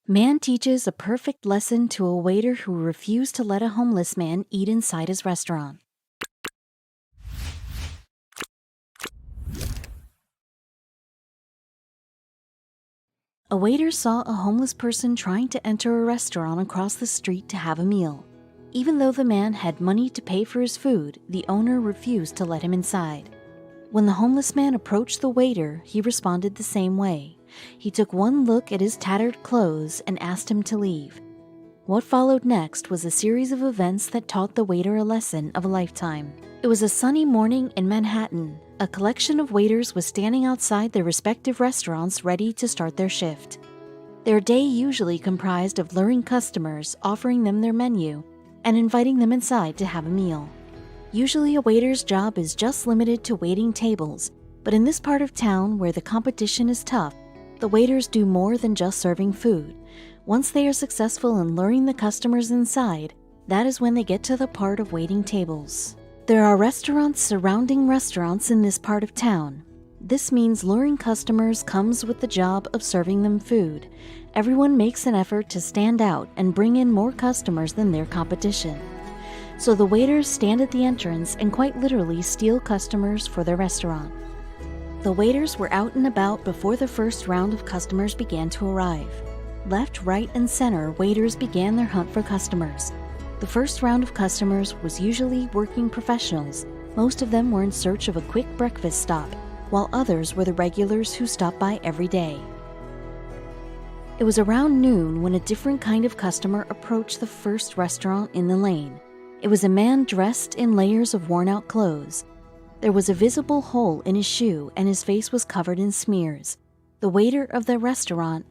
Man teaches a perfect lesson to a waiter who refused to let a homeless man eat inside his restaurant. A waiter saw a homeless person trying to enter a restaurant across the street to have a meal. Even though the man had money to pay for his food, the owner refused to let him inside. When the homeless man approached the waiter, he responded the same way. He took one look at his tattered clothes and asked him to leave. What followed next was a series of events that taught the waiter a lesson of a lifetime. It was a sunny morning in Manhattan. A collection of waiters was standing outside their respective restaurants ready to start their shift. Their day usually comprised of luring customers, offering them their menu, and inviting them inside to have a meal. Usually a waiter's job is just limited to waiting tables, but in this part of town where the competition is tough, the waiters do more than just serving food. Once they are successful in luring the customers inside, that is when they get to the part of waiting tables. There are restaurants surrounding restaurants in this part of town. This means luring customers comes with the job of serving them food. Everyone makes an effort to stand out and bring in more customers than their competition. So the waiters stand at the entrance and quite literally steal customers for their restaurant. The waiters were out and about before the first round of customers began to arrive. Left, right, and center, waiters began their hunt for customers. The first round of customers was usually working professionals. Most of them were in search of a quick breakfast stop, while others were the regulars who stopped by every day. It was around noon when a different kind of customer approached the first restaurant in the lane. It was a man dressed in layers of worn-out clothes. There was a visible hole in his shoe and his face was covered in smears. The waiter of the restaurant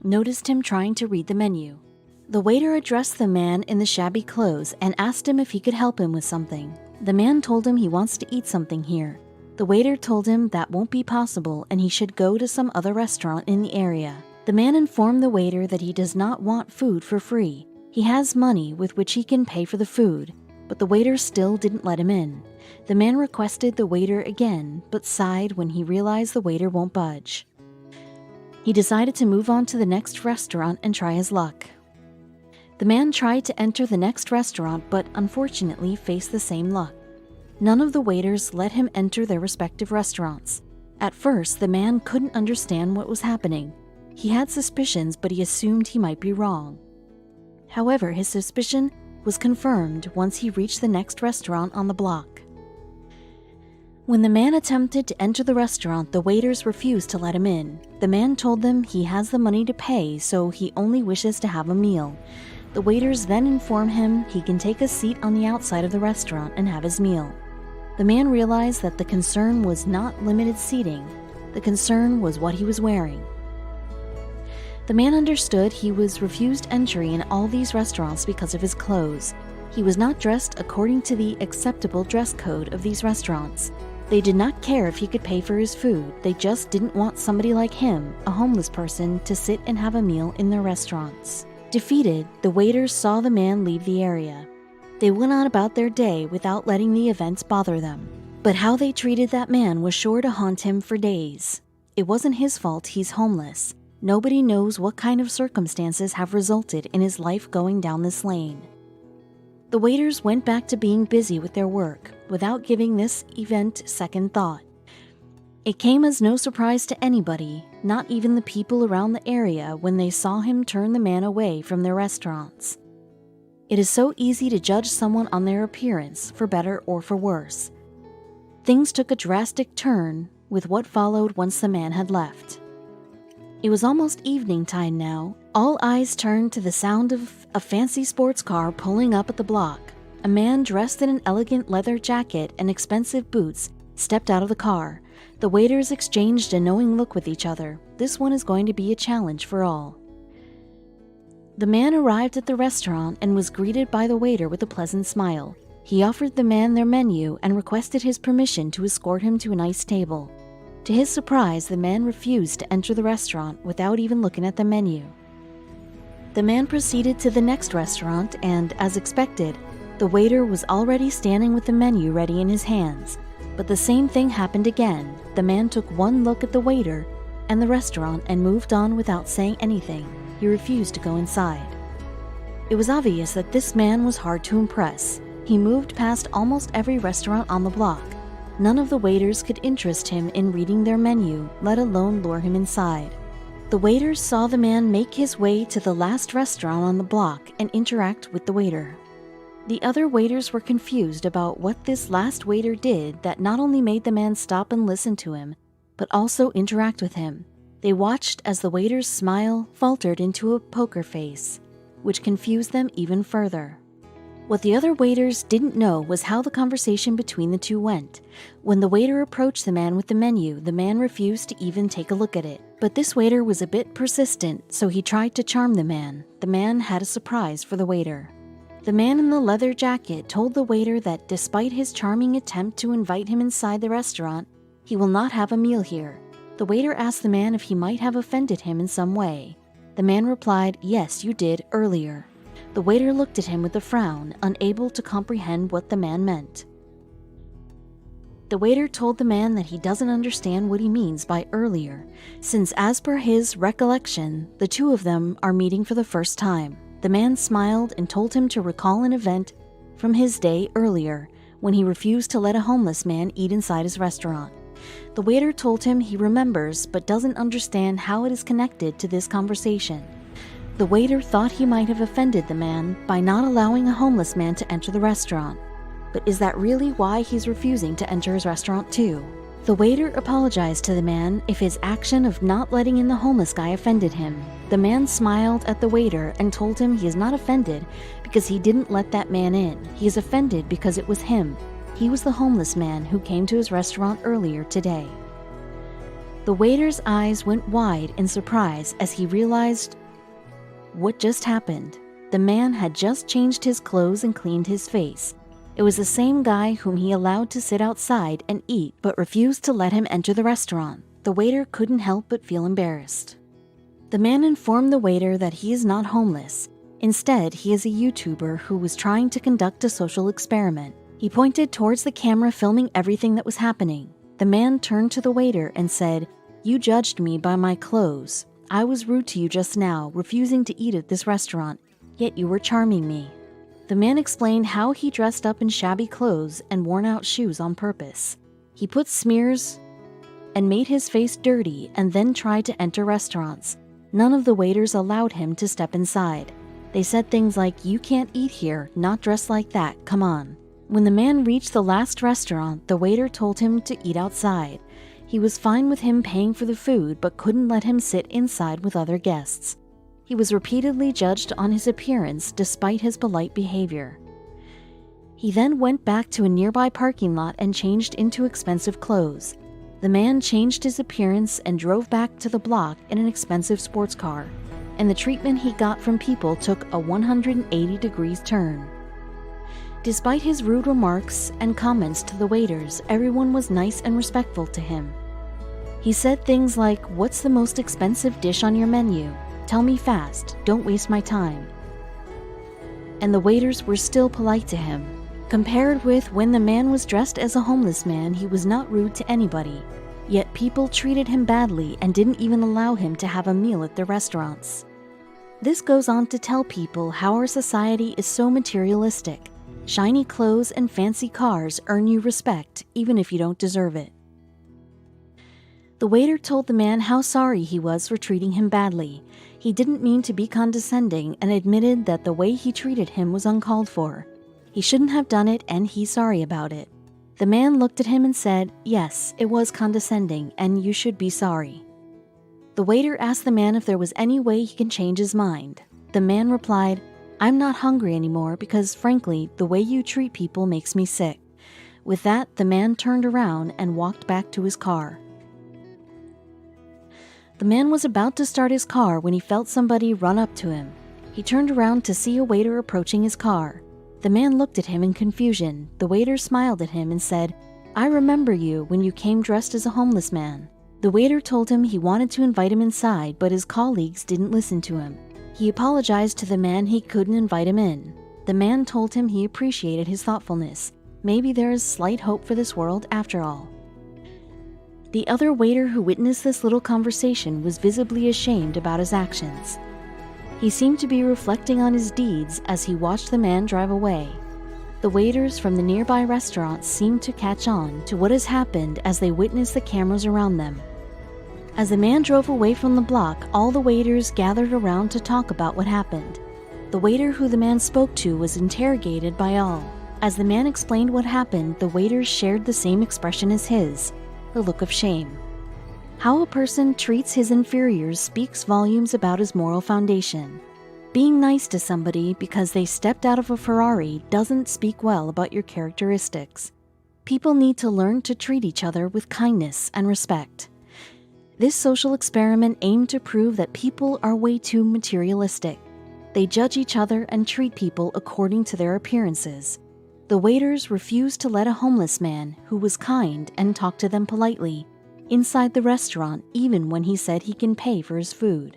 noticed him trying to read the menu. The waiter addressed the man in the shabby clothes and asked him if he could help him with something. The man told him he wants to eat something here. The waiter told him that won't be possible and he should go to some other restaurant in the area. The man informed the waiter that he does not want food for free. He has money with which he can pay for the food, but the waiter still didn't let him in. The man requested the waiter again, but sighed when he realized the waiter won't budge. He decided to move on to the next restaurant and try his luck. The man tried to enter the next restaurant, but unfortunately faced the same luck. None of the waiters let him enter their respective restaurants. At first, the man couldn't understand what was happening. He had suspicions, but he assumed he might be wrong. However, his suspicion was confirmed once he reached the next restaurant on the block. When the man attempted to enter the restaurant, the waiters refused to let him in. The man told them he has the money to pay, so he only wishes to have a meal. The waiters then inform him he can take a seat on the outside of the restaurant and have his meal. The man realized that the concern was not limited seating. The concern was what he was wearing. The man understood he was refused entry in all these restaurants because of his clothes. He was not dressed according to the acceptable dress code of these restaurants. They did not care if he could pay for his food. They just didn't want somebody like him, a homeless person, to sit and have a meal in their restaurants. Defeated, the waiters saw the man leave the area. They went on about their day without letting the events bother them. But how they treated that man was sure to haunt him for days. It wasn't his fault he's homeless. Nobody knows what kind of circumstances have resulted in his life going down this lane. The waiters went back to being busy with their work without giving this event second thought. It came as no surprise to anybody, not even the people around the area, when they saw him turn the man away from their restaurants. It is so easy to judge someone on their appearance, for better or for worse. Things took a drastic turn with what followed once the man had left. It was almost evening time now. All eyes turned to the sound of a fancy sports car pulling up at the block. A man dressed in an elegant leather jacket and expensive boots stepped out of the car. The waiters exchanged a knowing look with each other. This one is going to be a challenge for all. The man arrived at the restaurant and was greeted by the waiter with a pleasant smile. He offered the man their menu and requested his permission to escort him to a nice table. To his surprise, the man refused to enter the restaurant without even looking at the menu. The man proceeded to the next restaurant and, as expected, the waiter was already standing with the menu ready in his hands. But the same thing happened again. The man took one look at the waiter and the restaurant and moved on without saying anything. he refused to go inside. It was obvious that this man was hard to impress. He moved past almost every restaurant on the block. None of the waiters could interest him in reading their menu, let alone lure him inside. The waiters saw the man make his way to the last restaurant on the block and interact with the waiter. The other waiters were confused about what this last waiter did that not only made the man stop and listen to him, but also interact with him. They watched as the waiter's smile faltered into a poker face, which confused them even further. What the other waiters didn't know was how the conversation between the two went. When the waiter approached the man with the menu, the man refused to even take a look at it. But this waiter was a bit persistent, so he tried to charm the man. The man had a surprise for the waiter. The man in the leather jacket told the waiter that despite his charming attempt to invite him inside the restaurant, he will not have a meal here. The waiter asked the man if he might have offended him in some way. The man replied, "Yes, you did, earlier." The waiter looked at him with a frown, unable to comprehend what the man meant. The waiter told the man that he doesn't understand what he means by earlier, since as per his recollection, the two of them are meeting for the first time. The man smiled and told him to recall an event from his day earlier, when he refused to let a homeless man eat inside his restaurant. The waiter told him he remembers but doesn't understand how it is connected to this conversation. The waiter thought he might have offended the man by not allowing a homeless man to enter the restaurant. But is that really why he's refusing to enter his restaurant too? The waiter apologized to the man if his action of not letting in the homeless guy offended him. The man smiled at the waiter and told him he is not offended because he didn't let that man in. He is offended because it was him. He was the homeless man who came to his restaurant earlier today. The waiter's eyes went wide in surprise as he realized what just happened. The man had just changed his clothes and cleaned his face. It was the same guy whom he allowed to sit outside and eat but refused to let him enter the restaurant. The waiter couldn't help but feel embarrassed. The man informed the waiter that he is not homeless. Instead, he is a YouTuber who was trying to conduct a social experiment. He pointed towards the camera filming everything that was happening. The man turned to the waiter and said, "You judged me by my clothes. I was rude to you just now, refusing to eat at this restaurant, yet you were charming me." The man explained how he dressed up in shabby clothes and worn out shoes on purpose. He put smears and made his face dirty and then tried to enter restaurants. None of the waiters allowed him to step inside. They said things like, "You can't eat here, not dressed like that, come on." When the man reached the last restaurant, the waiter told him to eat outside. He was fine with him paying for the food but couldn't let him sit inside with other guests. He was repeatedly judged on his appearance despite his polite behavior. He then went back to a nearby parking lot and changed into expensive clothes. The man changed his appearance and drove back to the block in an expensive sports car, and the treatment he got from people took a 180 degrees turn. Despite his rude remarks and comments to the waiters, everyone was nice and respectful to him. He said things like, "What's the most expensive dish on your menu? Tell me fast, don't waste my time." And the waiters were still polite to him. Compared with when the man was dressed as a homeless man, he was not rude to anybody. Yet people treated him badly and didn't even allow him to have a meal at their restaurants. This goes on to tell people how our society is so materialistic. Shiny clothes and fancy cars earn you respect, even if you don't deserve it. The waiter told the man how sorry he was for treating him badly. He didn't mean to be condescending and admitted that the way he treated him was uncalled for. He shouldn't have done it and he's sorry about it. The man looked at him and said, "Yes, it was condescending and you should be sorry." The waiter asked the man if there was any way he can change his mind. The man replied, "I'm not hungry anymore because, frankly, the way you treat people makes me sick." With that, the man turned around and walked back to his car. The man was about to start his car when he felt somebody run up to him. He turned around to see a waiter approaching his car. The man looked at him in confusion. The waiter smiled at him and said, "I remember you when you came dressed as a homeless man." The waiter told him he wanted to invite him inside, but his colleagues didn't listen to him. He apologized to the man he couldn't invite him in. The man told him he appreciated his thoughtfulness. Maybe there is slight hope for this world after all. The other waiter who witnessed this little conversation was visibly ashamed about his actions. He seemed to be reflecting on his deeds as he watched the man drive away. The waiters from the nearby restaurant seemed to catch on to what has happened as they witnessed the cameras around them. As the man drove away from the block, all the waiters gathered around to talk about what happened. The waiter who the man spoke to was interrogated by all. As the man explained what happened, the waiters shared the same expression as his, the look of shame. How a person treats his inferiors speaks volumes about his moral foundation. Being nice to somebody because they stepped out of a Ferrari doesn't speak well about your characteristics. People need to learn to treat each other with kindness and respect. This social experiment aimed to prove that people are way too materialistic. They judge each other and treat people according to their appearances. The waiters refused to let a homeless man, who was kind and talked to them politely, inside the restaurant even when he said he can pay for his food.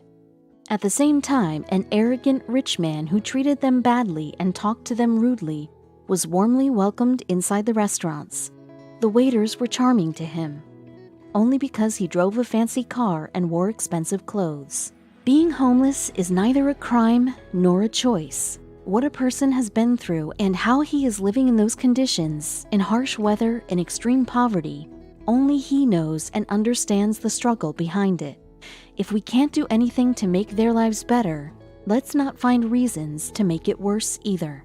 At the same time, an arrogant rich man who treated them badly and talked to them rudely was warmly welcomed inside the restaurants. The waiters were charming to him, only because he drove a fancy car and wore expensive clothes. Being homeless is neither a crime nor a choice. What a person has been through and how he is living in those conditions, in harsh weather and extreme poverty, only he knows and understands the struggle behind it. If we can't do anything to make their lives better, let's not find reasons to make it worse either.